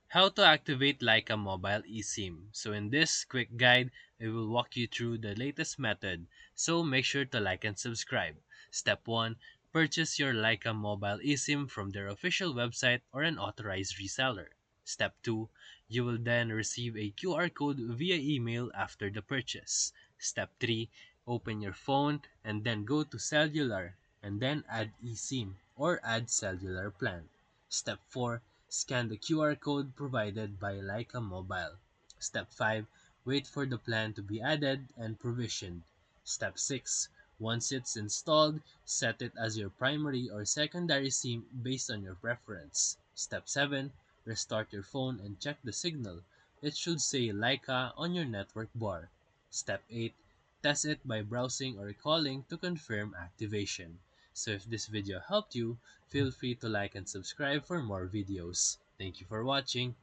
How to activate Lyca Mobile eSIM. So in this quick guide, we will walk you through the latest method. So make sure to like and subscribe. Step 1. Purchase your Lyca Mobile eSIM from their official website or an authorized reseller. Step 2. You will then receive a QR code via email after the purchase. Step 3. Open your phone and then go to cellular and then add eSIM or add cellular plan. Step 4. Scan the QR code provided by Lyca Mobile. Step 5. Wait for the plan to be added and provisioned. Step 6. Once it's installed, set it as your primary or secondary SIM based on your preference. Step 7. Restart your phone and check the signal. It should say Lyca on your network bar. Step 8. Test it by browsing or calling to confirm activation. So if this video helped you, feel free to like and subscribe for more videos. Thank you for watching.